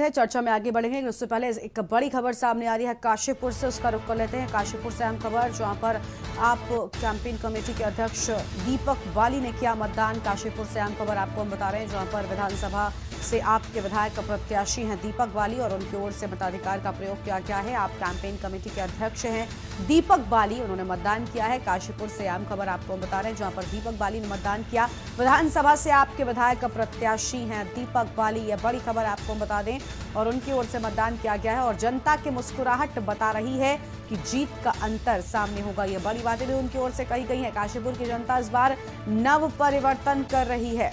चर्चा में आगे बढ़ेंगे, उससे पहले एक बड़ी खबर सामने आ रही है काशीपुर से, उसका रुख कर लेते हैं। काशीपुर से अहम खबर, जहां पर आप कैंपेन कमेटी के अध्यक्ष दीपक बाली ने किया मतदान। काशीपुर से अहम खबर आपको हम बता रहे हैं, जहां पर विधानसभा से आपके विधायक प्रत्याशी हैं दीपक बाली और उनकी ओर से मताधिकार का प्रयोग किया गया है। आप कैंपेन कमेटी के अध्यक्ष हैं दीपक बाली, उन्होंने मतदान किया है। काशीपुर से अहम खबर आपको हम बता रहे हैं, जहां पर दीपक बाली ने मतदान किया। विधानसभा से आपके विधायक प्रत्याशी हैं दीपक बाली, यह बड़ी खबर आपको हम बता दें, और उनकी ओर से मतदान किया गया है और जनता की मुस्कुराहट बता रही है कि जीत का अंतर सामने होगा। यह बड़ी बातें भी उनकी ओर से कही गई हैं। काशीपुर की जनता इस बार नव परिवर्तन कर रही है,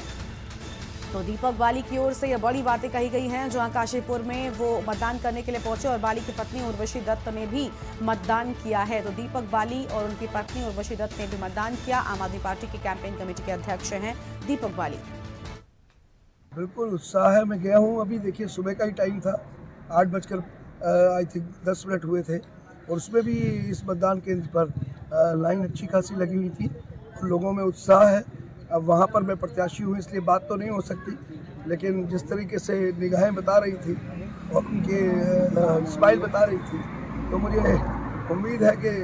तो दीपक बाली की ओर से यह बड़ी बातें कही गई हैं। जहां काशीपुर में वो मतदान करने के लिए पहुंचे और बाली की पत्नी उर्वशी दत्त ने भी मतदान किया है। तो दीपक बाली और उनकी पत्नी उर्वशी दत्त ने भी मतदान किया। आम आदमी पार्टी के कैंपेन कमेटी के अध्यक्ष हैं दीपक बाली। बिल्कुल उत्साह है, मैं गया हूँ। अभी देखिए सुबह का ही टाइम था, 8 बजकर आई थिंक 10 मिनट हुए थे, और उसमें भी इस मतदान केंद्र पर लाइन अच्छी खासी लगी हुई थी और लोगों में उत्साह है। अब वहाँ पर मैं प्रत्याशी हूँ इसलिए बात तो नहीं हो सकती, लेकिन जिस तरीके से निगाहें बता रही थी और उनके स्माइल बता रही थी, तो मुझे उम्मीद है कि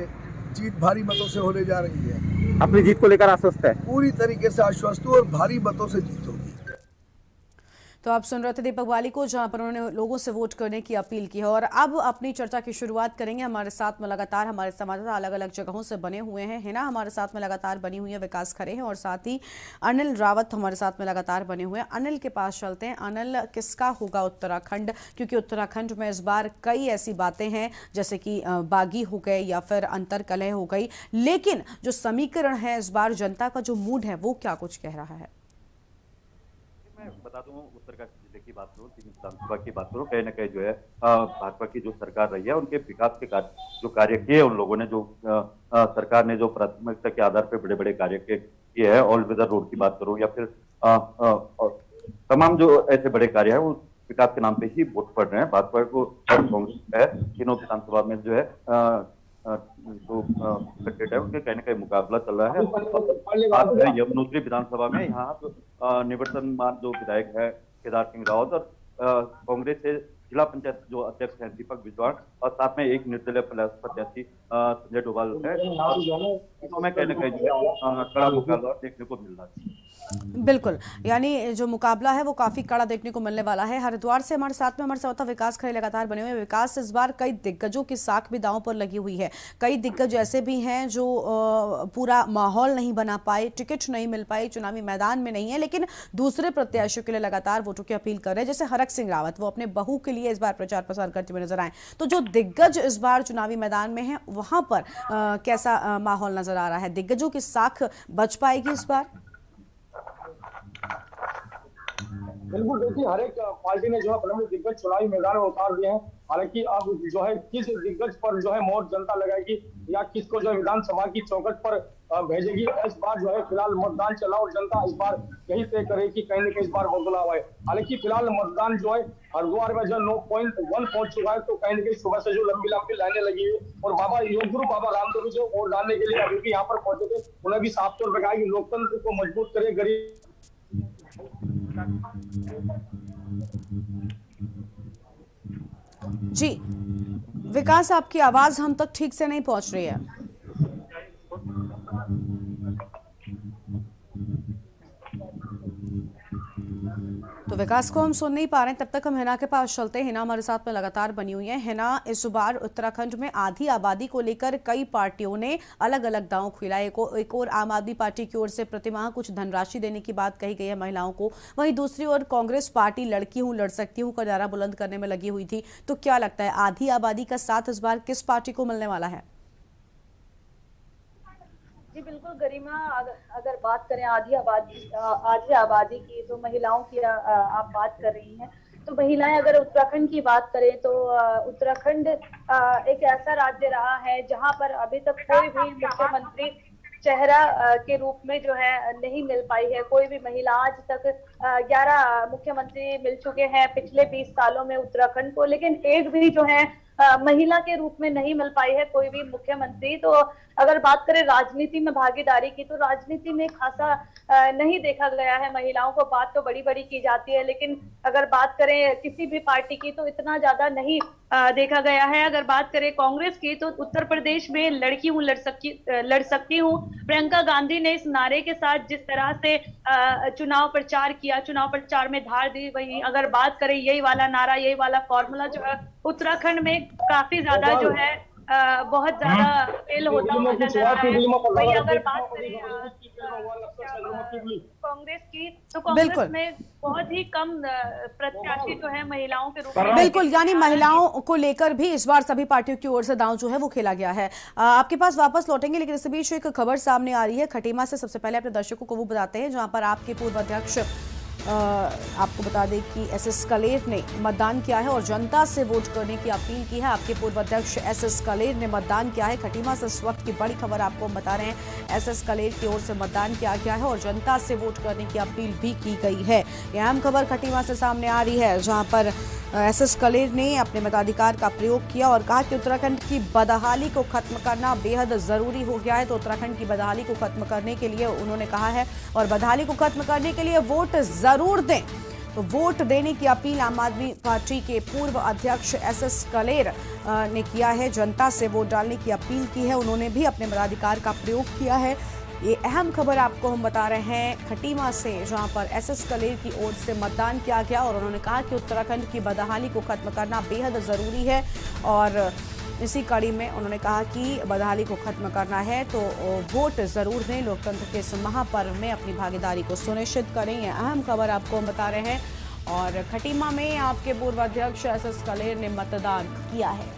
जीत भारी मतों से होने जा रही है। अपनी जीत को लेकर आश्वस्त है? पूरी तरीके से आश्वस्त हूँ और भारी मतों से जीत होगी। तो आप सुन रहे थे दीपक बाली को, जहां पर उन्होंने लोगों से वोट करने की अपील की है। और अब अपनी चर्चा की शुरुआत करेंगे। हमारे साथ में लगातार हमारे संवाददाता अलग अलग जगहों से बने हुए हैं, है ना। हमारे साथ में लगातार बनी हुई है विकास खरे हैं और साथ ही अनिल रावत हमारे साथ में लगातार बने हुए हैं। अनिल के पास चलते हैं। अनिल, किसका होगा उत्तराखंड? क्योंकि उत्तराखंड में इस बार कई ऐसी बातें हैं, जैसे कि बागी हो गए या फिर अंतरकलह हो गई, लेकिन जो समीकरण है इस बार जनता का जो मूड है वो क्या कुछ कह रहा है? मैं बता दूं, उत्तराखंड जिले की बात करूं, विधानसभा की बात करूं, कहीं ना कहीं जो है भाजपा की जो सरकार रही है, उनके विकास के जो कार्य किए, उन लोगों ने जो सरकार ने जो प्राथमिकता के आधार पर बड़े बड़े कार्य किए हैं, ऑल वेदर रोड की बात करूं या फिर तमाम जो ऐसे बड़े कार्य है, वो विकास के नाम पे ही वोट पड़ रहे हैं। भाजपा को और कांग्रेस है, तीनों विधानसभा में जो है जो कैंडिडेट है उनके कहीं ना कहीं मुकाबला चल रहा है। बात है यमुनोत्री विधानसभा में, यहाँ तो निवर्तमान जो विधायक है केदार सिंह रावत और कांग्रेस से जिला पंचायत जो अध्यक्ष हैं दीपक बिजवाड़ और साथ में एक निर्दलीय प्रत्याशी संजय डोभाल है, तो मैं कहीं ना कहीं कड़ा मुकाबला देखने को मिल रहा है। बिल्कुल, यानी जो मुकाबला है वो काफी कड़ा देखने को मिलने वाला है। हरिद्वार से हमारे साथ में हमारे साथ विकास खरे लगातार बने हुए हैं। विकास, इस बार कई दिग्गजों की साख भी दांव पर लगी हुई है। कई दिग्गज ऐसे भी हैं जो पूरा माहौल नहीं बना पाए, टिकट नहीं मिल पाई, चुनावी मैदान में नहीं है, लेकिन दूसरे प्रत्याशियों के लिए लगातार वोटों की अपील कर रहे हैं। जैसे हरक सिंह रावत, वो अपने बहू के लिए इस बार प्रचार प्रसार करते हुए नजर आए। तो जो दिग्गज इस बार चुनावी मैदान में है, वहां पर कैसा माहौल नजर आ रहा है? दिग्गजों की साख बच पाएगी इस बार? बिल्कुल, देखिए हर एक पार्टी ने जो है अपने दिग्गज चुनावी मैदान में उतार दिए हैं। हालांकि अब जो है किस दिग्गज पर जो है मोहर जनता लगाएगी या किसको जो है विधानसभा की चौखट पर भेजेगी, इस बार जो है फिलहाल मतदान चला और जनता इस बार यही तय करे कि कहीं ना कहीं इस बार बदलाव है। हालांकि फिलहाल मतदान जो है हरिद्वार में जो 9.1 पहुंच चुका है, तो कहीं ना कहीं सुबह से जो लंबी लंबी लाइनें लगी हुई और बाबा योग गुरु बाबा रामदेव जो वोट डालने के लिए अभी भी यहाँ पर पहुंचे थे, उन्हें भी साफ तौर पर कहा कि लोकतंत्र को मजबूत करे, गरीब जी विकास, आपकी आवाज हम तक ठीक से नहीं पहुंच रही है। तो विकास को हम सुन नहीं पा रहे हैं, तब तक हम हिना के पास चलते हैं। हिना हमारे साथ में लगातार बनी हुई है। हिना, इस बार उत्तराखंड में आधी आबादी को लेकर कई पार्टियों ने अलग अलग दांव खिलाए। एक और आम आदमी पार्टी की ओर से प्रतिमाह कुछ धनराशि देने की बात कही गई है महिलाओं को, वहीं दूसरी ओर कांग्रेस पार्टी लड़की हूं लड़ सकती हूं का नारा बुलंद करने में लगी हुई थी। तो क्या लगता है, आधी आबादी का साथ इस बार किस पार्टी को मिलने वाला है? जी बिल्कुल गरिमा, अगर बात करें आधी आबादी की, तो महिलाओं की आप बात कर रही हैं। तो महिलाएं, अगर उत्तराखंड की बात करें तो उत्तराखंड एक ऐसा राज्य रहा है जहां पर अभी तक कोई भी मुख्यमंत्री चेहरा के रूप में जो है नहीं मिल पाई है। कोई भी महिला, आज तक 11 मुख्यमंत्री मिल चुके हैं पिछले 20 सालों में उत्तराखंड को, लेकिन एक भी जो है महिला के रूप में नहीं मिल पाई है कोई भी मुख्यमंत्री। तो अगर बात करें राजनीति में भागीदारी की, तो राजनीति में खासा नहीं देखा गया है महिलाओं को। बात तो बड़ी बड़ी की जाती है, लेकिन अगर बात करें किसी भी पार्टी की तो इतना ज्यादा नहीं देखा गया है। अगर बात करें कांग्रेस की, तो उत्तर प्रदेश में लड़की हूँ लड़ सकती हूँ, प्रियंका गांधी ने इस नारे के साथ जिस तरह से चुनाव प्रचार किया, चुनाव प्रचार में धार दी, वही अगर बात करें यही वाला नारा, यही वाला फॉर्मूला जो है उत्तराखंड में काफी ज्यादा जो है बहुत ज्यादा फेल होता हुआ नजर आ रहा है। वही अगर बात करें कांग्रेस की, तो कांग्रेस में बहुत ही कम प्रत्याशी जो है महिलाओं के रूप में। बिल्कुल, यानी महिलाओं को लेकर भी इस बार सभी पार्टियों की ओर से दांव जो है वो खेला गया है। आपके पास वापस लौटेंगे, लेकिन इस बीच एक खबर सामने आ रही है खटीमा से। सबसे पहले अपने दर्शकों को वो बताते हैं जहां पर आपके पूर्व अध्यक्ष आपको बता दें कि एसएस कलेर ने मतदान किया है और जनता से वोट करने की अपील की है। आपके पूर्व अध्यक्ष एसएस कलेर ने मतदान किया है। खटीमा से इस वक्त की बड़ी खबर आपको हम बता रहे हैं। एसएस कलेर की ओर से मतदान किया गया है और जनता से वोट करने की अपील भी की गई है। यह अहम खबर खटीमा से सामने आ रही है, जहां पर एसएस कलेर ने अपने मताधिकार का प्रयोग किया और कहा कि उत्तराखंड की बदहाली को खत्म करना बेहद जरूरी हो गया है। तो उत्तराखंड की बदहाली को खत्म करने के लिए उन्होंने कहा है और बदहाली को खत्म करने के लिए वोट जरूर दें। तो वोट देने की अपील आम आदमी पार्टी के पूर्व अध्यक्ष एसएस कलेर ने किया है। जनता से वोट डालने की अपील की है। उन्होंने भी अपने मताधिकार का प्रयोग किया है। ये अहम खबर आपको हम बता रहे हैं खटीमा से, जहां पर एसएस कलेर की ओर से मतदान किया गया और उन्होंने कहा कि उत्तराखंड की बदहाली को खत्म करना बेहद ज़रूरी है। और इसी कड़ी में उन्होंने कहा कि बदहाली को खत्म करना है तो वोट ज़रूर दें, लोकतंत्र के इस महापर्व में अपनी भागीदारी को सुनिश्चित करें। ये अहम खबर आपको हम बता रहे हैं। और खटीमा में आपके पूर्व अध्यक्ष एसएस कलेर ने मतदान किया है।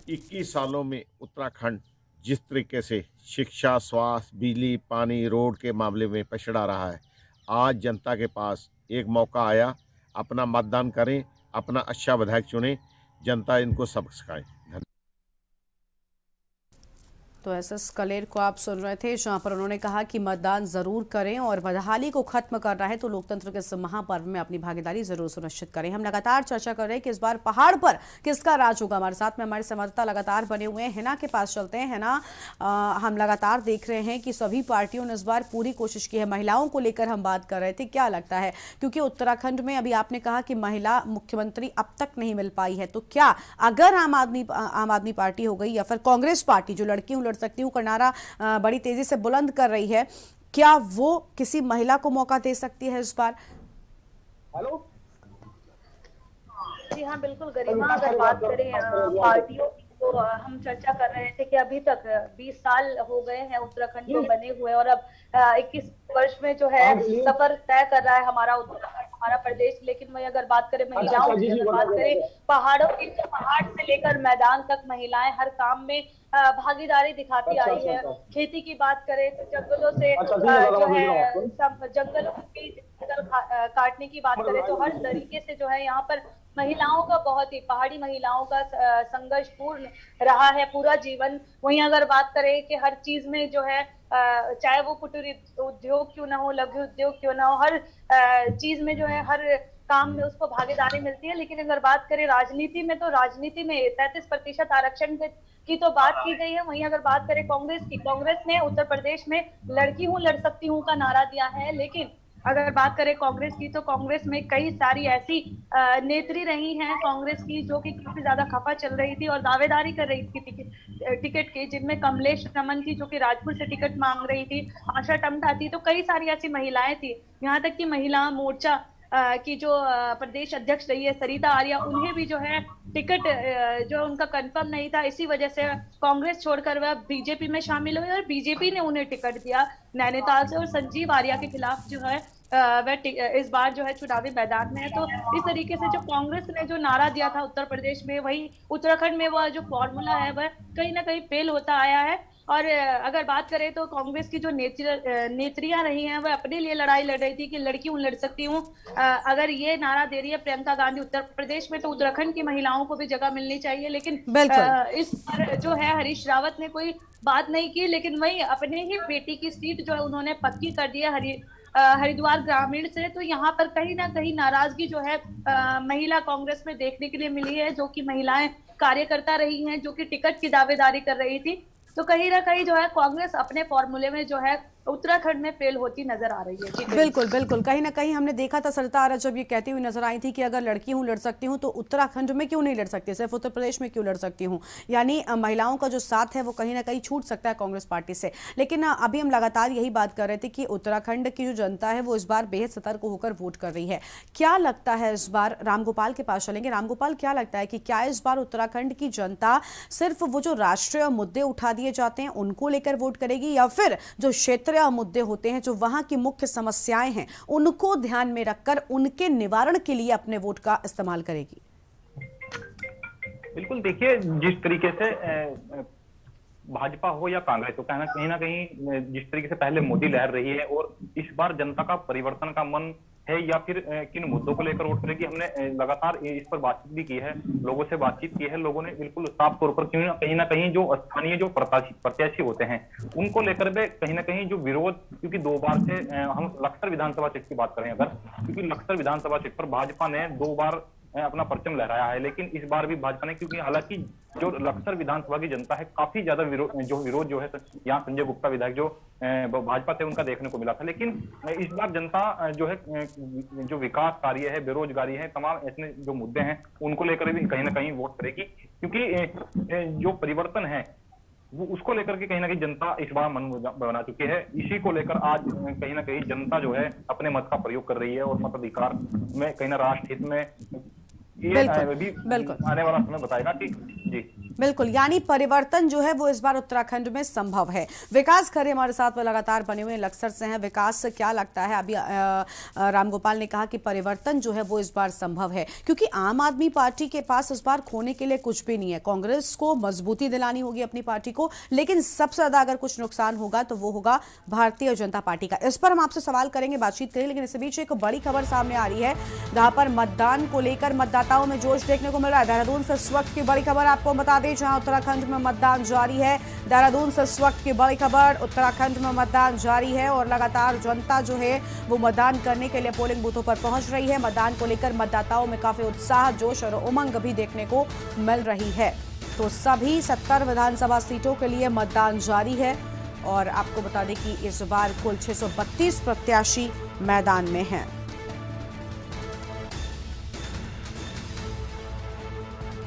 21 सालों में उत्तराखंड जिस तरीके से शिक्षा, स्वास्थ्य, बिजली, पानी, रोड के मामले में पछड़ा रहा है, आज जनता के पास एक मौका आया। अपना मतदान करें, अपना अच्छा विधायक चुनें, जनता इनको सबक सिखाए। तो एसएस कलेर को आप सुन रहे थे, जहां पर उन्होंने कहा कि मतदान जरूर करें और बदहाली को खत्म करना है तो लोकतंत्र के इस महापर्व में अपनी भागीदारी जरूर सुनिश्चित करें। हम लगातार चर्चा कर रहे हैं कि इस बार पहाड़ पर किसका राज होगा। हमारे साथ में हमारे संवाददाता लगातार बने हुए हैं। हिना के पास चलते हैं। हिना, हम लगातार देख रहे हैं कि सभी पार्टियों ने इस बार पूरी कोशिश की है। महिलाओं को लेकर हम बात कर रहे थे, क्या लगता है, क्योंकि उत्तराखंड में अभी आपने कहा कि महिला मुख्यमंत्री अब तक नहीं मिल पाई है, तो क्या अगर आम आदमी पार्टी हो गई या फिर कांग्रेस पार्टी जो लड़की हूं लड़ सकती हूं का नारा बड़ी तेजी से बुलंद कर रही है, क्या वो किसी महिला को मौका दे सकती है इस बार? हेलो, जी हाँ, बिल्कुल गरिमा। अगर बात करें पार्टियों की, तो हम चर्चा कर रहे थे कि अभी तक 20 साल हो गए हैं उत्तराखंड को बने हुए और अब 21 वर्ष में जो है सफर तय कर रहा है हमारा उत्तराखंड, हमारा प्रदेश। लेकिन वही अगर बात करें महिलाओं की, अगर बात करें पहाड़ों की, तो पहाड़ से लेकर मैदान तक महिलाएं हर काम में भागीदारी दिखाती आई है। खेती की बात करें तो जंगलों से जो है जंगलों की काटने की बात करें तो हर तरीके से जो है यहाँ पर महिलाओं का, बहुत ही पहाड़ी महिलाओं का संघर्ष पूर्ण रहा है पूरा जीवन। वहीं अगर बात करें कि हर चीज में जो है चाहे वो कुटीर उद्योग क्यों ना हो, लघु उद्योग क्यों ना हो, हर चीज में जो है, हर काम में उसको भागीदारी मिलती है। लेकिन अगर बात करें राजनीति में, तो राजनीति में 33% आरक्षण की तो बात की गई है। वहीं अगर बात करें कांग्रेस की, कांग्रेस ने उत्तर प्रदेश में लड़की हूं लड़ सकती हूं का नारा दिया है। लेकिन अगर बात करें कांग्रेस की, तो कांग्रेस में कई सारी ऐसी नेत्री रही हैं कांग्रेस की जो कि काफी ज्यादा खफा चल रही थी और दावेदारी कर रही थी टिकट की, जिनमें कमलेश रमन की जो कि राजपुर से टिकट मांग रही थी, आशा टमटा थी, तो कई सारी ऐसी महिलाएं थी। यहाँ तक कि महिला मोर्चा की जो प्रदेश अध्यक्ष रही है सरिता आर्या, उन्हें भी जो है टिकट जो उनका कंफर्म नहीं था, इसी वजह से कांग्रेस छोड़कर वह बीजेपी में शामिल हुई और बीजेपी ने उन्हें टिकट दिया नैनीताल से। और संजीव आर्या के खिलाफ जो है वह इस बार जो है चुनावी मैदान में है। तो इस तरीके से जो कांग्रेस ने जो नारा दिया था उत्तर प्रदेश में, वही उत्तराखंड में वह जो फॉर्मूला है वह कहीं ना कहीं फेल होता आया है। और अगर बात करें तो कांग्रेस की जो नेत्रियां रही हैं वह अपने लिए लड़ाई लड़ रही थी कि लड़की हूं लड़ सकती हूं। अगर ये नारा दे रही है प्रियंका गांधी उत्तर प्रदेश में, तो उत्तराखंड की महिलाओं को भी जगह मिलनी चाहिए। लेकिन इस पर जो है हरीश रावत ने कोई बात नहीं की, लेकिन वही अपने ही बेटी की सीट जो है उन्होंने पक्की कर दी है हरिद्वार ग्रामीण से, तो यहाँ पर कहीं ना कहीं नाराजगी जो है महिला कांग्रेस में देखने के लिए मिली है, जो कि महिलाएं कार्यकर्ता रही हैं, जो कि टिकट की दावेदारी कर रही थी। तो कहीं ना कहीं जो है कांग्रेस अपने फॉर्मूले में जो है उत्तराखंड में फेल होती नजर आ रही है। बिल्कुल बिल्कुल, कहीं ना कहीं हमने देखा था सरिता आर्य जब ये कहती हुई नजर आई थी कि अगर लड़की हूं लड़ सकती हूं तो उत्तराखंड में क्यों नहीं लड़ सकती, सिर्फ उत्तर प्रदेश में क्यों लड़ सकती हूं। यानी महिलाओं का जो साथ है वो कहीं ना कहीं छूट सकता है कांग्रेस पार्टी से। लेकिन अभी हम लगातार यही बात कर रहे थे कि उत्तराखंड की जो जनता है वो इस बार बेहद सतर्क होकर वोट कर रही है। क्या लगता है इस बार, रामगोपाल के पास चलेंगे, रामगोपाल क्या लगता है कि क्या इस बार उत्तराखंड की जनता सिर्फ वो जो राष्ट्रीय मुद्दे उठा दिए जाते हैं उनको लेकर वोट करेगी, या फिर जो क्षेत्रीय मुद्दे होते हैं, जो वहां की मुख्य समस्याएं हैं, उनको ध्यान में रखकर उनके निवारण के लिए अपने वोट का इस्तेमाल करेगी? बिल्कुल, देखिए जिस तरीके से भाजपा हो या कांग्रेस हो, कहीं ना कहीं जिस तरीके से पहले मोदी लहर रही है और इस बार जनता का परिवर्तन का मन है या फिर किन मुद्दों को लेकर वोट करेगी, हमने लगातार इस पर बातचीत भी की है, लोगों से बातचीत की है। लोगों ने बिल्कुल साफ तौर पर कहीं ना कहीं जो स्थानीय जो प्रत्याशी होते हैं उनको लेकर भी कहीं ना कहीं जो विरोध, क्योंकि 2 बार से हम लक्सर विधानसभा सीट की बात करें अगर, क्योंकि लक्सर विधानसभा सीट पर भाजपा ने 2 बार अपना परचम लहराया है, लेकिन इस बार भी भाजपा ने, क्योंकि हालांकि जो लक्सर विधानसभा की जनता है काफी ज्यादा विरोध जो है यहाँ संजय गुप्ता विधायक जो भाजपा से उनका देखने को मिला था, लेकिन इस बार जनता जो है जो विकास कार्य है, बेरोजगारी है, तमाम ऐसे जो मुद्दे हैं उनको लेकर भी कहीं ना कहीं वोट करेगी, क्योंकि जो परिवर्तन है वो उसको लेकर के कहीं ना कहीं जनता इस बार मन बना चुकी है। इसी को लेकर आज कहीं ना कहीं जनता जो है अपने मत का प्रयोग कर रही है और मताधिकार में कहीं ना राष्ट्र हित में बिल्कुल आने वाला समय बताएगा कि जी बिल्कुल, यानी परिवर्तन जो है वो इस बार उत्तराखंड में संभव है। विकास खरे हमारे साथ में लगातार बने हुए लक्सर से हैं। विकास, क्या लगता है, अभी रामगोपाल ने कहा कि परिवर्तन जो है वो इस बार संभव है, क्योंकि आम आदमी पार्टी के पास इस बार खोने के लिए कुछ भी नहीं है। कांग्रेस को मजबूती दिलानी होगी अपनी पार्टी को, लेकिन सबसे ज्यादा अगर कुछ नुकसान होगा तो वो होगा भारतीय जनता पार्टी का। इस पर हम आपसे सवाल करेंगे, बातचीत करेंगे, लेकिन इस बीच एक बड़ी खबर सामने आ रही है जहां पर मतदान को लेकर मतदाताओं में जोश देखने को मिल रहा है। देहरादून से इस वक्त की बड़ी खबर आपको बता दें, जहां उत्तराखंड में मतदान जारी है। देहरादून से इस वक्त की बड़ी खबर, उत्तराखंड में मतदान जारी है और लगातार जनता जो है वो मतदान करने के लिए पोलिंग बूथों पर पहुंच रही है। मतदान को लेकर मतदाताओं में काफी उत्साह, जोश और उमंग भी देखने को मिल रही है। तो सभी 70 विधानसभा सीटों के लिए मतदान जारी है और आपको बता दें कि इस बार कुल 632 प्रत्याशी मैदान में हैं।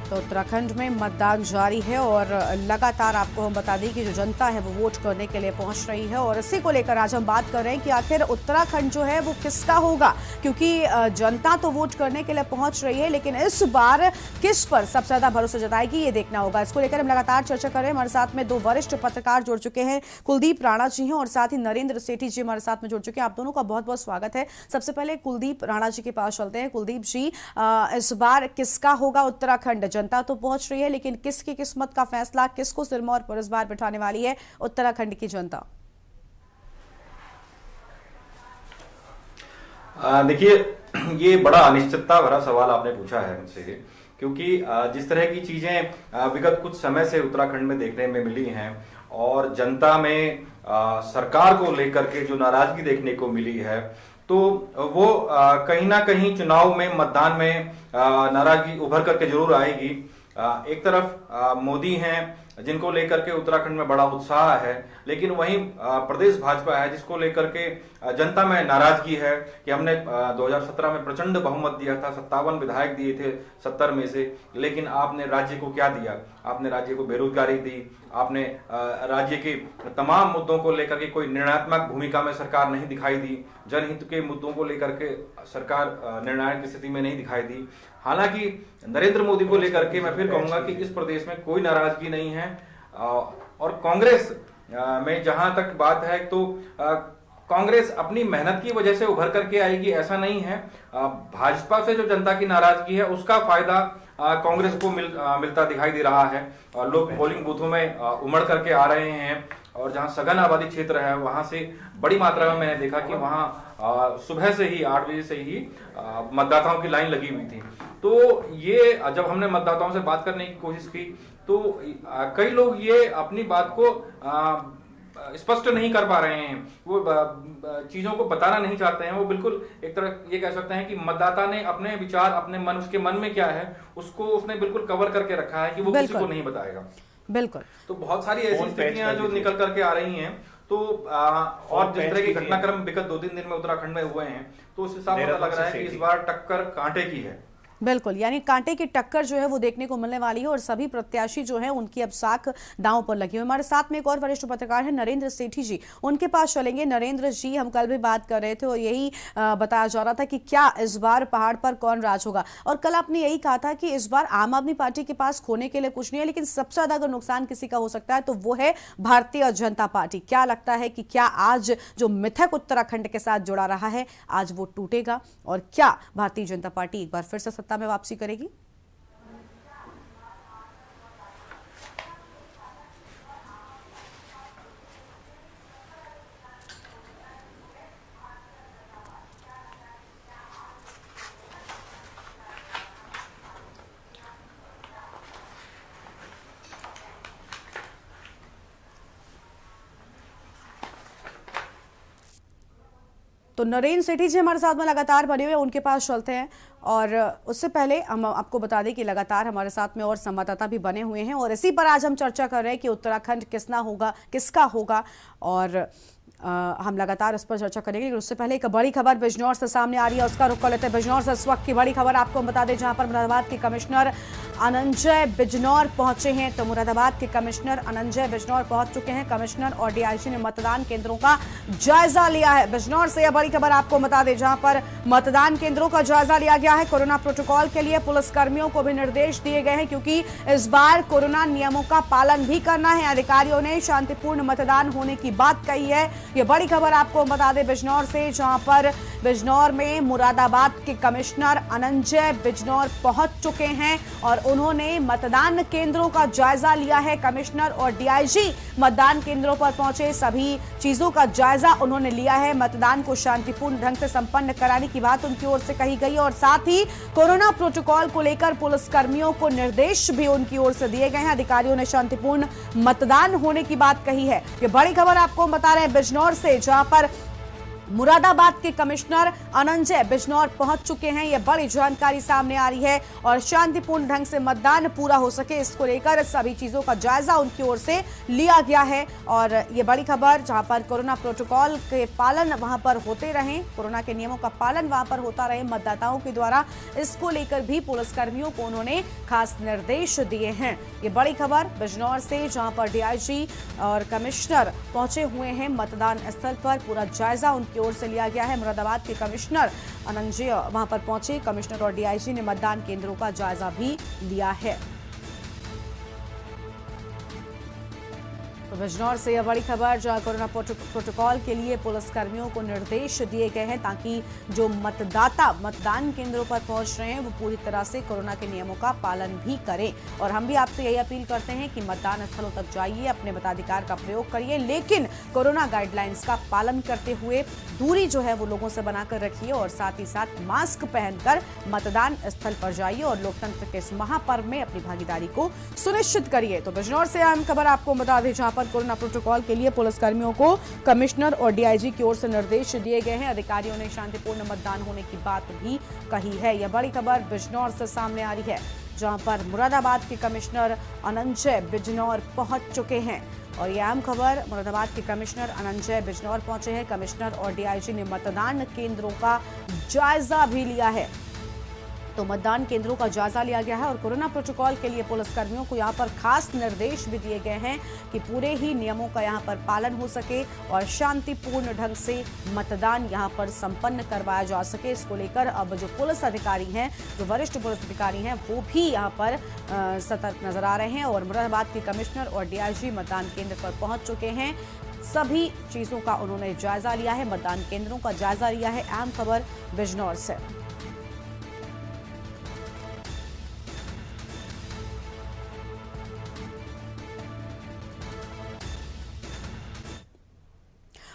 तो उत्तराखंड में मतदान जारी है और लगातार आपको हम बता दें कि जो जनता है वो वोट करने के लिए पहुंच रही है और इसी को लेकर आज हम बात कर रहे हैं कि आखिर उत्तराखंड जो है वो किसका होगा, क्योंकि जनता तो वोट करने के लिए पहुंच रही है, लेकिन इस बार किस पर सबसे ज्यादा भरोसा जताएगी ये देखना होगा। इसको लेकर हम लगातार चर्चा कर रहे हैं। हमारे साथ में 2 वरिष्ठ पत्रकार जुड़ चुके हैं, कुलदीप राणा जी हैं और साथ ही नरेंद्र सेठी जी हमारे साथ में जुड़ चुके हैं। आप दोनों का बहुत बहुत स्वागत है। सबसे पहले कुलदीप राणा जी के पास चलते हैं। कुलदीप जी, इस बार किसका होगा उत्तराखंड? जनता तो पहुंच रही है, लेकिन किसकी किस्मत का फैसला, किसको सिरमौर पर इस बार बिठाने वाली है उत्तराखंड की जनता? देखिए, ये बड़ा अनिश्चितता भरा सवाल आपने पूछा है मुझसे, क्योंकि जिस तरह की चीजें विगत कुछ समय से उत्तराखंड में देखने में मिली हैं और जनता में सरकार को लेकर के जो नाराजगी देखने को मिली है, तो वो कहीं ना कहीं चुनाव में, मतदान में नाराजगी उभर करके जरूर आएगी। एक तरफ मोदी हैं जिनको लेकर के उत्तराखंड में बड़ा उत्साह है, लेकिन वहीं प्रदेश भाजपा है जिसको लेकर के जनता में नाराजगी है कि हमने 2017 में प्रचंड बहुमत दिया था, 57 विधायक दिए थे 70 में से, लेकिन आपने राज्य को क्या दिया? आपने राज्य को बेरोजगारी दी, आपने राज्य के तमाम मुद्दों को लेकर के कोई निर्णयात्मक भूमिका में सरकार नहीं दिखाई दी, जनहित के मुद्दों को लेकर के सरकार निर्णायक की स्थिति में नहीं दिखाई दी। हालांकि नरेंद्र मोदी को लेकर के मैं फिर कहूंगा कि इस प्रदेश में कोई नाराजगी नहीं है और कांग्रेस में जहां तक बात है तो कांग्रेस अपनी मेहनत की वजह से उभर करके आएगी, ऐसा नहीं है। भाजपा से जो जनता की नाराजगी है उसका फायदा कांग्रेस को मिलता दिखाई दे रहा है। लोग पोलिंग बूथों में उमड़ करके आ रहे हैं और जहां सघन आबादी क्षेत्र है वहां से बड़ी मात्रा में मैंने देखा कि वहां सुबह से ही 8 बजे से ही मतदाताओं की लाइन लगी हुई थी। तो ये जब हमने मतदाताओं से बात करने की कोशिश की तो कई लोग ये अपनी बात को स्पष्ट नहीं कर पा रहे हैं, वो चीजों को बताना नहीं चाहते हैं। वो बिल्कुल एक तरह ये कह सकते हैं कि मतदाता ने अपने विचार, अपने मन, उसके मन में क्या है उसको उसने बिल्कुल कवर करके रखा है कि वो किसी को नहीं बताएगा। बिल्कुल। तो बहुत सारी ऐसी स्थितियां जो निकल करके आ रही हैं। तो और जिस तरह के घटनाक्रम विगत 2-3 दिन में उत्तराखंड में हुए हैं, तो उस हिसाब से पता लग रहा है कि इस बार टक्कर कांटे की है। बिल्कुल, यानी कांटे की टक्कर जो है वो देखने को मिलने वाली है और सभी प्रत्याशी जो है उनकी अब साख दांव पर लगी हुई। हमारे साथ में एक और वरिष्ठ पत्रकार है नरेंद्र सेठी जी, उनके पास चलेंगे। नरेंद्र जी, हम कल भी बात कर रहे थे और यही बताया जा रहा था कि क्या इस बार पहाड़ पर कौन राज होगा, और कल आपने यही कहा था कि इस बार आम आदमी पार्टी के पास खोने के लिए कुछ नहीं है, लेकिन सबसे ज्यादा अगर नुकसान किसी का हो सकता है तो वो है भारतीय जनता पार्टी। क्या लगता है कि क्या आज जो मिथक उत्तराखंड के साथ जुड़ा रहा है आज वो टूटेगा, और क्या भारतीय जनता पार्टी एक बार फिर से सत्ता में वापसी करेगी? तो नरेंद्र सेठी जी हमारे साथ में लगातार बने हुए, उनके पास चलते हैं। और उससे पहले हम आपको बता दें कि लगातार हमारे साथ में और संवाददाता भी बने हुए हैं और इसी पर आज हम चर्चा कर रहे हैं कि उत्तराखंड किसका होगा, और हम लगातार इस पर चर्चा करेंगे। लेकिन उससे पहले एक बड़ी खबर बिजनौर से सामने आ रही है, उसका रुख कर लेते हैं। बिजनौर से इस वक्त की बड़ी खबर आपको बता दें, जहां पर मुरादाबाद के कमिश्नर अनंजय बिजनौर पहुंचे हैं। तो मुरादाबाद के कमिश्नर अनंजय बिजनौर पहुंच चुके हैं। कमिश्नर और डीआईजी ने मतदान केंद्रों का जायजा लिया है। बिजनौर से यह बड़ी खबर आपको बता दें, जहां पर मतदान केंद्रों का जायजा लिया गया है। कोरोना प्रोटोकॉल के लिए पुलिसकर्मियों को भी निर्देश दिए गए हैं, क्योंकि इस बार कोरोना नियमों का पालन भी करना है। अधिकारियों ने शांतिपूर्ण मतदान होने की बात कही है। ये बड़ी खबर आपको बता दें बिजनौर से, जहां पर बिजनौर में मुरादाबाद के कमिश्नर अनंजय बिजनौर पहुंच चुके हैं और उन्होंने मतदान केंद्रों का जायजा लिया है। कमिश्नर और डीआईजी मतदान केंद्रों पर पहुंचे, सभी चीजों का जायजा उन्होंने लिया है। मतदान को शांतिपूर्ण ढंग से संपन्न कराने की बात उनकी ओर से कही गई और साथ ही कोरोना प्रोटोकॉल को लेकर पुलिसकर्मियों को निर्देश भी उनकी ओर से दिए गए हैं। अधिकारियों ने शांतिपूर्ण मतदान होने की बात कही है। ये बड़ी खबर आपको बता रहे हैं बिजनौर से, जहां पर मुरादाबाद के कमिश्नर अनंजय बिजनौर पहुंच चुके हैं। यह बड़ी जानकारी सामने आ रही है और शांतिपूर्ण ढंग से मतदान पूरा हो सके, इसको लेकर सभी चीजों का जायजा उनकी ओर से लिया गया है। और ये बड़ी खबर, जहां पर कोरोना प्रोटोकॉल के पालन वहां पर होते रहे, कोरोना के नियमों का पालन वहां पर होता रहे मतदाताओं के द्वारा, इसको लेकर भी पुलिसकर्मियों को उन्होंने खास निर्देश दिए हैं। ये बड़ी खबर बिजनौर से, जहां पर डीआईजी और कमिश्नर पहुंचे हुए हैं मतदान स्थल पर। पूरा जायजा उनकी ओर से लिया गया है। मुरादाबाद के कमिश्नर अनंजय वहां पर पहुंचे। कमिश्नर और डीआईजी ने मतदान केंद्रों का जायजा भी लिया है। बिजनौर से यह बड़ी खबर, जहां कोरोना प्रोटोकॉल के लिए पुलिसकर्मियों को निर्देश दिए गए हैं ताकि जो मतदाता मतदान केंद्रों पर पहुंच रहे हैं वो पूरी तरह से कोरोना के नियमों का पालन भी करें। और हम भी आपसे यही अपील करते हैं कि मतदान स्थलों तक जाइए, अपने मताधिकार का प्रयोग करिए, लेकिन कोरोना गाइडलाइंस का पालन करते हुए दूरी जो है वो लोगों से बनाकर रखिए और साथ ही साथ मास्क पहनकर मतदान स्थल पर जाइए और लोकतंत्र के इस महापर्व में अपनी भागीदारी को सुनिश्चित करिए। तो बिजनौर से अहम खबर आपको बता दें, जहां पर कोरोना प्रोटोकॉल के लिए पुलिसकर्मियों को कमिश्नर और डीआईजी की ओर से निर्देश दिए गए हैं। अधिकारियों ने शांतिपूर्ण मतदान होने की बात भी कही है। यह बड़ी खबर बिजनौर से सामने आ रही है, जहां पर मुरादाबाद के कमिश्नर अनंजय बिजनौर पहुंच चुके हैं। और यह अहम खबर, मुरादाबाद के कमिश्नर अनंजय बिजनौर पहुंचे हैं। कमिश्नर और डीआईजी ने मतदान केंद्रों का जायजा भी लिया है। तो मतदान केंद्रों का जायजा लिया गया है और कोरोना प्रोटोकॉल के लिए पुलिसकर्मियों को यहां पर खास निर्देश भी दिए गए हैं कि पूरे ही नियमों का यहां पर पालन हो सके और शांतिपूर्ण ढंग से मतदान यहां पर संपन्न करवाया जा सके। इसको लेकर अब जो पुलिस अधिकारी हैं, जो वरिष्ठ पुलिस अधिकारी हैं, वो भी यहां पर सतर्क नजर आ रहे हैं। और मुरादाबाद के कमिश्नर और डीआईजी मतदान केंद्र पर पहुंच चुके हैं। सभी चीजों का उन्होंने जायजा लिया है, मतदान केंद्रों का जायजा लिया है। अहम खबर बिजनौर से।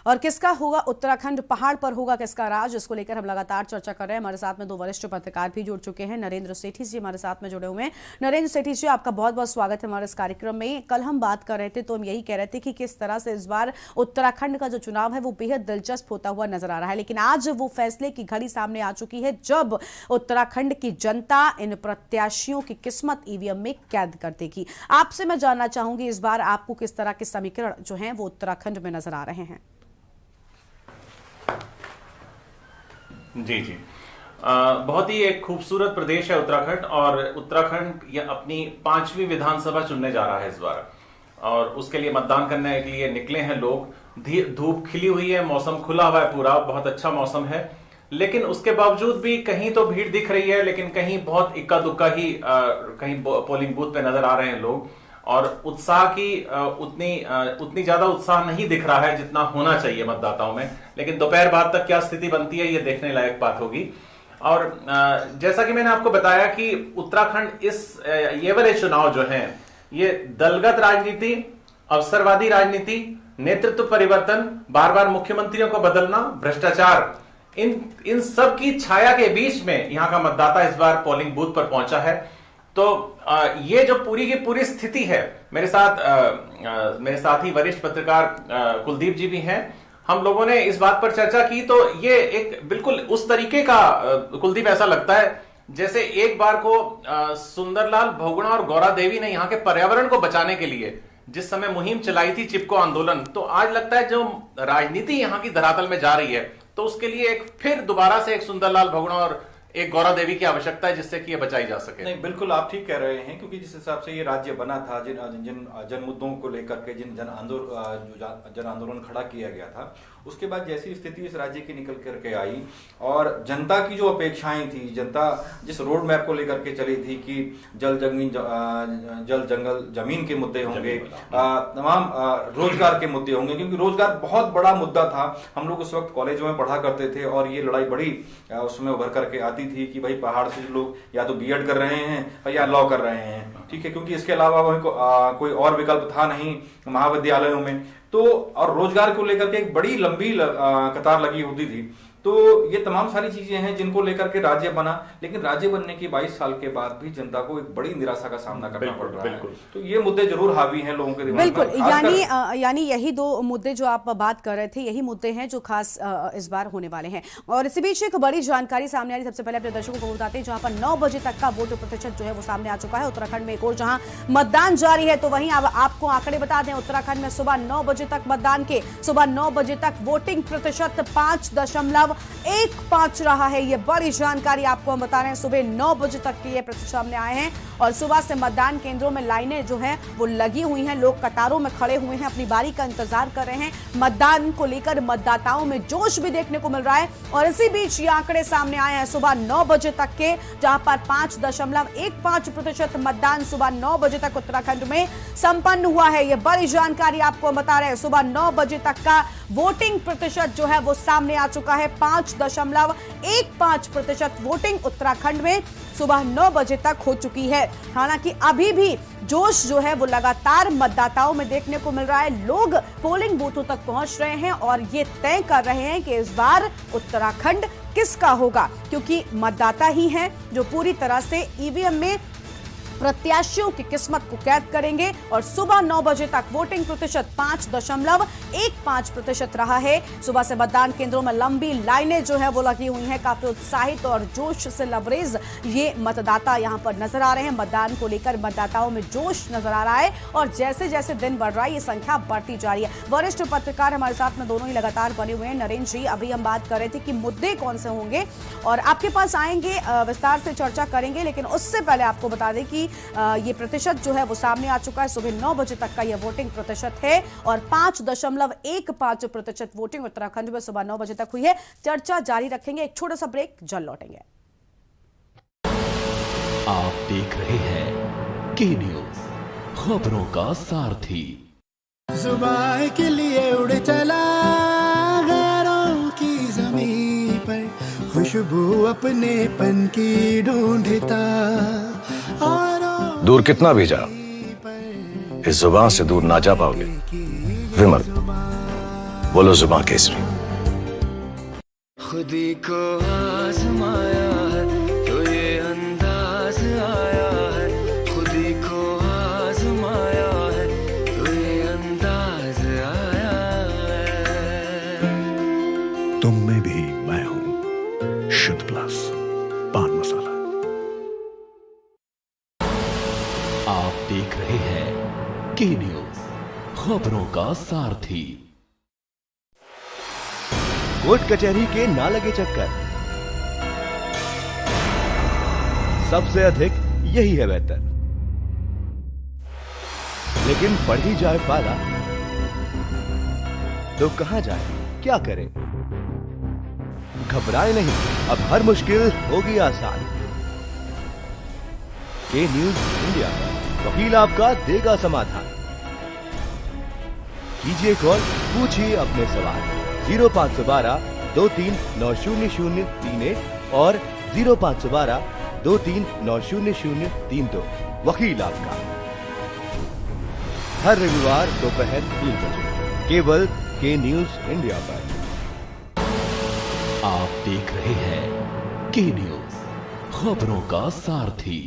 और किसका होगा उत्तराखंड, पहाड़ पर होगा किसका राज, इसको लेकर हम लगातार चर्चा कर रहे हैं। हमारे साथ में दो वरिष्ठ पत्रकार भी जुड़ चुके हैं। नरेंद्र सेठी जी हमारे साथ में जुड़े हुए हैं। नरेंद्र सेठी जी, आपका बहुत बहुत स्वागत है हमारे इस कार्यक्रम में। कल हम बात कर रहे थे तो हम यही कह रहे थे कि किस तरह से इस बार उत्तराखंड का जो चुनाव है वो बेहद दिलचस्प होता हुआ नजर आ रहा है, लेकिन आज वो फैसले की घड़ी सामने आ चुकी है जब उत्तराखंड की जनता इन प्रत्याशियों की किस्मत ईवीएम में कैद कर देगी। आपसे मैं जानना चाहूंगी इस बार आपको किस तरह के समीकरण जो हैं वो उत्तराखंड में नजर आ रहे हैं। जी जी, बहुत ही एक खूबसूरत प्रदेश है उत्तराखंड, और उत्तराखंड ये अपनी 5वीं विधानसभा चुनने जा रहा है इस बार, और उसके लिए मतदान करने के लिए निकले हैं लोग। धूप खिली हुई है, मौसम खुला हुआ है, पूरा बहुत अच्छा मौसम है, लेकिन उसके बावजूद भी कहीं तो भीड़ दिख रही है, लेकिन कहीं बहुत इक्का दुक्का ही कहीं पोलिंग बूथ पे नजर आ रहे हैं लोग, और उत्साह की उतनी ज्यादा उत्साह नहीं दिख रहा है जितना होना चाहिए मतदाताओं में। लेकिन दोपहर बाद तक क्या स्थिति बनती है ये देखने लायक बात होगी। और जैसा कि मैंने आपको बताया कि उत्तराखंड ये वाले चुनाव जो हैं ये दलगत राजनीति, अवसरवादी राजनीति, नेतृत्व परिवर्तन, बार बार मुख्यमंत्रियों को बदलना, भ्रष्टाचार, इन सब की छाया के बीच में यहां का मतदाता इस बार पोलिंग बूथ पर पहुंचा है। तो ये जो पूरी की पूरी स्थिति है, मेरे साथ ही वरिष्ठ पत्रकार कुलदीप जी भी हैं। हम लोगों ने इस बात पर चर्चा की तो ये एक बिल्कुल उस तरीके का कुलदीप ऐसा लगता है जैसे एक बार को सुंदरलाल बहुगुणा और गौरा देवी ने यहाँ के पर्यावरण को बचाने के लिए जिस समय मुहिम चलाई थी, चिपको आंदोलन, तो आज लगता है जो राजनीति यहाँ की धरातल में जा रही है तो उसके लिए एक फिर दोबारा से एक सुंदरलाल बहुगुणा और एक गौरा देवी की आवश्यकता है जिससे कि ये बचाई जा सके। नहीं, बिल्कुल आप ठीक कह रहे हैं, क्योंकि जिस हिसाब से ये राज्य बना था, जिन जन मुद्दों को लेकर के जिन जन आंदोलन खड़ा किया गया था, उसके बाद जैसी स्थिति इस राज्य की निकल करके आई और जनता की जो अपेक्षाएं थी, जनता जिस रोड मैप को लेकर के चली थी कि जल जंगल जमीन के मुद्दे होंगे, तमाम रोजगार के मुद्दे होंगे, क्योंकि रोजगार बहुत बड़ा मुद्दा था। हम लोग उस वक्त कॉलेजों में पढ़ा करते थे और ये लड़ाई बड़ी उसमें उभर करके आती थी कि भाई पहाड़ से लोग या तो बीएड कर रहे हैं या लॉ कर रहे हैं, ठीक है, क्योंकि इसके अलावा कोई और विकल्प था नहीं महाविद्यालयों में। तो और रोजगार को लेकर के एक बड़ी लंबी कतार लगी होती थी। तो ये तमाम सारी चीजें हैं जिनको लेकर के राज्य बना, लेकिन राज्य बनने के 22 साल के बाद भी जनता को एक बड़ी निराशा का सामना करना पड़ रहा है। तो ये मुद्दे जरूर हावी हैं लोगों के दिमाग में। बिल्कुल, यानी यही दो मुद्दे जो आप बात कर रहे थे, यही मुद्दे हैं जो खास इस बार होने वाले हैं। और इसी बीच एक बड़ी जानकारी सामने आ रही, सबसे पहले अपने दर्शकों को बताते हैं, जहां पर 9 बजे तक का वोट प्रतिशत जो है वो सामने आ चुका है उत्तराखंड में। एक और जहां मतदान जारी है तो वहीं अब आपको आंकड़े बता दें, उत्तराखंड में सुबह 9 बजे तक मतदान के सुबह 9 बजे तक वोटिंग प्रतिशत 5.15 रहा है। ये बड़ी जानकारी आपको हम बता रहे हैं। सुबह 9 बजे तक के ये प्रतिशत सामने आए हैं और सुबह से मतदान केंद्रों में लाइनें जो हैं वो लगी हुई हैं, लोग कतारों में खड़े हुए हैं, अपनी बारी का इंतजार कर रहे हैं। मतदान को लेकर मतदाताओं में जोश भी देखने को मिल रहा है। और इसी बीच ये आंकड़े सामने आए हैं सुबह 9 बजे तक के, जहां पर 5.15% मतदान सुबह 9 बजे तक उत्तराखंड में संपन्न हुआ है। ये बड़ी जानकारी आपको बता रहे हैं। सुबह 9 बजे तक का वोटिंग प्रतिशत जो है वो सामने आ चुका है। 5.15% वोटिंग उत्तराखंड में सुबह 9 बजे तक हो चुकी है। हालांकि अभी भी जोश जो है वो लगातार मतदाताओं में देखने को मिल रहा है। लोग पोलिंग बूथों तक पहुंच रहे हैं और ये तय कर रहे हैं कि इस बार उत्तराखंड किसका होगा, क्योंकि मतदाता ही हैं जो पूरी तरह से ईवीएम में प्रत्याशियों की किस्मत को कैद करेंगे। और सुबह 9 बजे तक वोटिंग प्रतिशत 5.15% रहा है। सुबह से मतदान केंद्रों में लंबी लाइनें जो है वो लगी हुई हैं। काफी उत्साहित और जोश से लबरेज ये मतदाता यहां पर नजर आ रहे हैं। मतदान को लेकर मतदाताओं में जोश नजर आ रहा है और जैसे जैसे दिन बढ़ रहा है ये संख्या बढ़ती जा रही है। वरिष्ठ पत्रकार हमारे साथ में दोनों ही लगातार बने हुए हैं। नरेंद्र जी, अभी हम बात कर रहे थे कि मुद्दे कौन से होंगे और आपके पास आएंगे, विस्तार से चर्चा करेंगे, लेकिन उससे पहले आपको बता दें कि ये प्रतिशत जो है वो सामने आ चुका है। सुबह 9 बजे तक का ये वोटिंग प्रतिशत है और 5.15% वोटिंग उत्तराखंड में सुबह 9 बजे तक हुई है। चर्चा जारी रखेंगे, एक छोटा सा ब्रेक, जल्द लौटेंगे। आप देख रहे हैं के न्यूज, खबरों का सारथी। जुबान के लिए उड़ चला गैरों की जमीन पर, खुशबू अपने पन की ढूंढता। दूर कितना भी जा, इस जुबान से दूर ना जा पाओगे। विमल। बोलो जुबान केसरी। खुदी को आजमाया है तो ये अंदाज आया है, खुदी को आजमाया है तो ये अंदाज आया है। तुम में भी मैं हूं, शुद्ध प्लस पान मसाला। आप देख रहे हैं के न्यूज, खबरों का सारथी। कोर्ट कचहरी के ना लगे चक्कर, सबसे अधिक यही है बेहतर। लेकिन बढ़ ही जाए पाला तो कहां जाए, क्या करें? घबराए नहीं, अब हर मुश्किल होगी आसान। के न्यूज इंडिया पर वकील आपका देगा समाधान। कीजिए कॉल, पूछिए अपने सवाल 0512-23900031 और 0512-23900032। वकील आपका हर रविवार दोपहर 3 बजे केवल के न्यूज इंडिया पर। आप देख रहे हैं के न्यूज, खबरों का सारथी।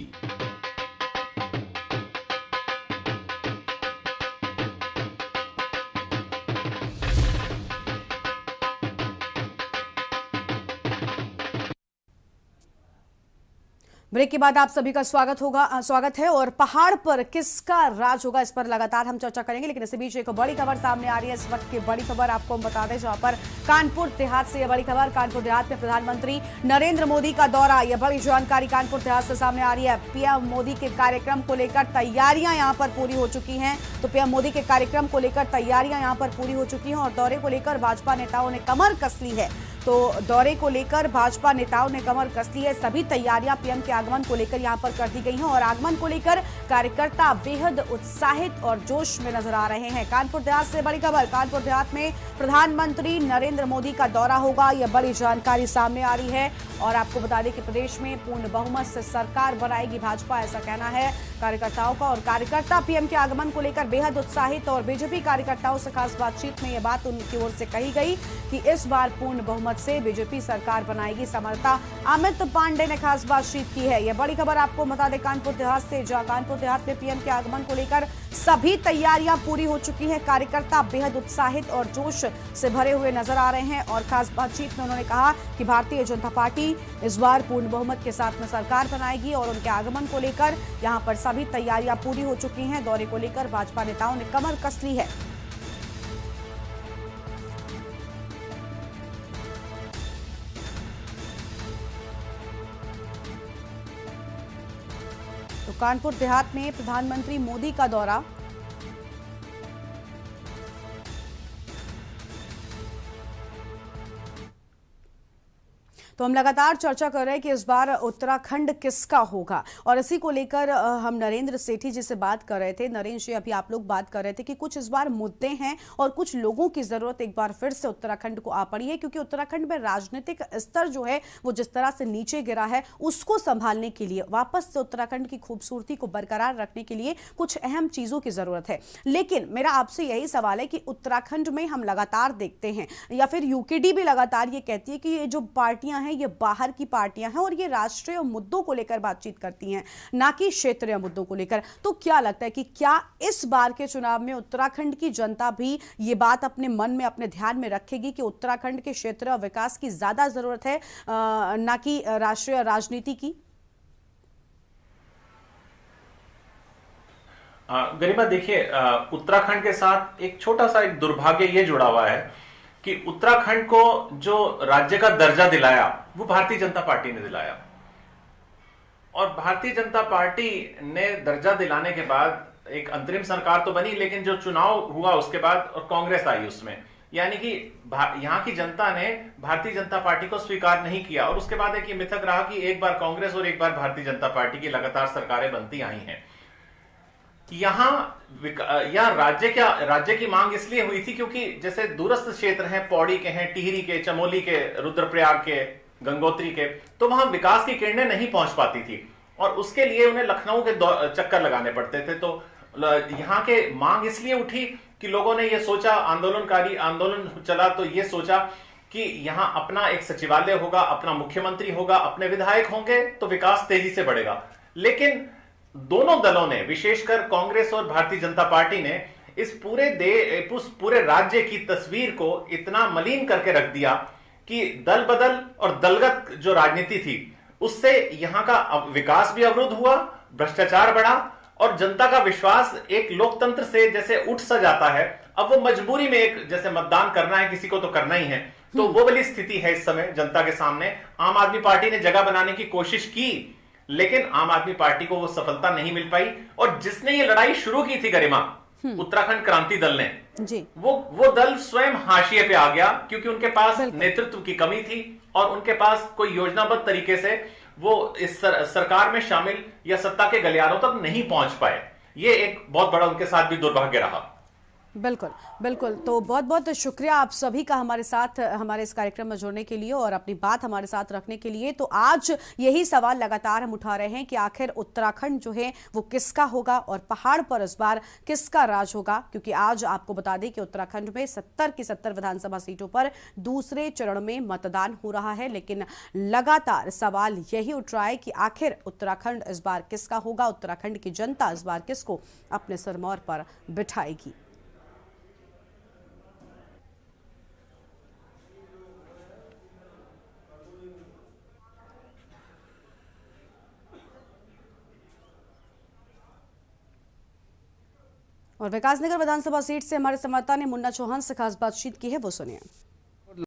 ब्रेक के बाद आप सभी का स्वागत है। और पहाड़ पर किसका राज होगा, इस पर लगातार हम चर्चा करेंगे। लेकिन इसी बीच एक बड़ी खबर सामने आ रही है। इस वक्त की बड़ी खबर आपको हम बता दें, जहां पर कानपुर देहात से यह बड़ी खबर। कानपुर देहात में प्रधानमंत्री नरेंद्र मोदी का दौरा, यह बड़ी जानकारी कानपुर देहात से सामने आ रही है। पीएम मोदी के कार्यक्रम को लेकर तैयारियां यहां पर पूरी हो चुकी हैं। तो पीएम मोदी के कार्यक्रम को लेकर तैयारियां यहां पर पूरी हो चुकी हैं और दौरे को लेकर भाजपा नेताओं ने कमर कस ली है। तो दौरे को लेकर भाजपा नेताओं ने कमर कस ली है। सभी तैयारियां पीएम के आगमन को लेकर यहां पर कर दी गई हैं और आगमन को लेकर कार्यकर्ता बेहद उत्साहित और जोश में नजर आ रहे हैं। कानपुर देहात से बड़ी खबर, कानपुर देहात में प्रधानमंत्री नरेंद्र मोदी का दौरा होगा, यह बड़ी जानकारी सामने आ रही है। और आपको बता दें कि प्रदेश में पूर्ण बहुमत से सरकार बनाएगी भाजपा, ऐसा कहना है कार्यकर्ताओं का। और कार्यकर्ता पीएम के आगमन को लेकर बेहद उत्साहित और बीजेपी कार्यकर्ताओं से खास बातचीत में यह बात उनकी ओर से कही गई कि इस बार पूर्ण बहुमत से बीजेपी सरकार बनाएगी। समर्था अमित पांडे ने खास बातचीत की है। यह बड़ी खबर आपको बता दें कानपुर देहात से, जहां कानपुर देहात में पीएम के आगमन को लेकर सभी तैयारियां पूरी हो चुकी हैं। कार्यकर्ता बेहद उत्साहित और जोश से भरे हुए नजर आ रहे हैं। और खास बातचीत में उन्होंने कहा कि भारतीय जनता पार्टी इस बार पूर्ण बहुमत के साथ में सरकार बनाएगी और उनके आगमन को लेकर यहां पर सभी तैयारियां पूरी हो चुकी हैं। दौरे को लेकर भाजपा नेताओं ने कमर कस ली है। तो कानपुर देहात में प्रधानमंत्री मोदी का दौरा, तो हम लगातार चर्चा कर रहे हैं कि इस बार उत्तराखंड किसका होगा। और इसी को लेकर हम नरेंद्र सेठी जी से बात कर रहे थे। नरेंद्र जी, अभी आप लोग बात कर रहे थे कि कुछ इस बार मुद्दे हैं और कुछ लोगों की जरूरत एक बार फिर से उत्तराखंड को आ पड़ी है, क्योंकि उत्तराखंड में राजनीतिक स्तर जो है वो जिस तरह से नीचे गिरा है, उसको संभालने के लिए, वापस से उत्तराखंड की खूबसूरती को बरकरार रखने के लिए कुछ अहम चीजों की जरूरत है। लेकिन मेरा आपसे यही सवाल है कि उत्तराखंड में हम लगातार देखते हैं, या फिर यूकेडी भी लगातार ये कहती है कि ये जो पार्टियां हैं ये बाहर की पार्टियां हैं और ये राष्ट्रीय मुद्दों को लेकर बातचीत करती हैं, ना कि क्षेत्रीय मुद्दों को लेकर। तो क्या लगता है कि क्या इस बार के चुनाव में उत्तराखंड की जनता भी ये बात अपने मन में, अपने ध्यान में रखेगी कि उत्तराखंड के क्षेत्रीय विकास की ज्यादा जरूरत है, ना कि राष्ट्रीय राजनीति की? गरिमा, देखिए, उत्तराखंड के साथ एक छोटा सा एक दुर्भाग्य ये जुड़ा हुआ है कि उत्तराखंड को जो राज्य का दर्जा दिलाया वो भारतीय जनता पार्टी ने दिलाया। और भारतीय जनता पार्टी ने दर्जा दिलाने के बाद एक अंतरिम सरकार तो बनी, लेकिन जो चुनाव हुआ उसके बाद और कांग्रेस आई उसमें, यानी कि यहाँ की जनता ने भारतीय जनता पार्टी को स्वीकार नहीं किया। और उसके बाद एक ये मिथक रहा कि एक बार कांग्रेस और एक बार भारतीय जनता पार्टी की लगातार सरकारें बनती आई हैं। यहाँ राज्य की मांग इसलिए हुई थी क्योंकि जैसे दूरस्थ क्षेत्र हैं, पौड़ी के हैं, टिहरी के, चमोली के, रुद्रप्रयाग के, गंगोत्री के, तो वहां विकास की किरणें नहीं पहुंच पाती थी और उसके लिए उन्हें लखनऊ के चक्कर लगाने पड़ते थे। तो यहाँ के मांग इसलिए उठी कि लोगों ने ये सोचा, आंदोलन चला तो ये सोचा कि यहां अपना एक सचिवालय होगा, अपना मुख्यमंत्री होगा, अपने विधायक होंगे तो विकास तेजी से बढ़ेगा। लेकिन दोनों दलों ने, विशेषकर कांग्रेस और भारतीय जनता पार्टी ने, इस पूरे राज्य की तस्वीर को इतना मलिन करके रख दिया कि दल बदल और दलगत जो राजनीति थी उससे यहां का विकास भी अवरुद्ध हुआ, भ्रष्टाचार बढ़ा और जनता का विश्वास एक लोकतंत्र से जैसे उठ सा जाता है। अब वो मजबूरी में एक जैसे मतदान करना है, किसी को तो करना ही है, तो वो वाली स्थिति है इस समय जनता के सामने। आम आदमी पार्टी ने जगह बनाने की कोशिश की, लेकिन आम आदमी पार्टी को वो सफलता नहीं मिल पाई। और जिसने ये लड़ाई शुरू की थी गरिमा, उत्तराखंड क्रांति दल ने जी, वो दल स्वयं हाशिए पे आ गया क्योंकि उनके पास नेतृत्व की कमी थी और उनके पास कोई योजनाबद्ध तरीके से वो इस सरकार में शामिल या सत्ता के गलियारों तक नहीं पहुंच पाए। ये एक बहुत बड़ा उनके साथ भी दुर्भाग्य रहा। बिल्कुल बिल्कुल। तो बहुत बहुत शुक्रिया आप सभी का हमारे साथ, हमारे इस कार्यक्रम में जुड़ने के लिए और अपनी बात हमारे साथ रखने के लिए। तो आज यही सवाल लगातार हम उठा रहे हैं कि आखिर उत्तराखंड जो है वो किसका होगा और पहाड़ पर इस बार किसका राज होगा, क्योंकि आज आपको बता दें कि उत्तराखंड में 70 की 70 विधानसभा सीटों पर दूसरे चरण में मतदान हो रहा है। लेकिन लगातार सवाल यही उठ रहा है कि आखिर उत्तराखंड इस बार किसका होगा, उत्तराखंड की जनता इस बार किसको अपने सिरमौर पर बिठाएगी। और विकासनगर विधानसभा सीट से हमारे संवाददाता ने मुन्ना चौहान से खास बातचीत की है, वो सुनिए।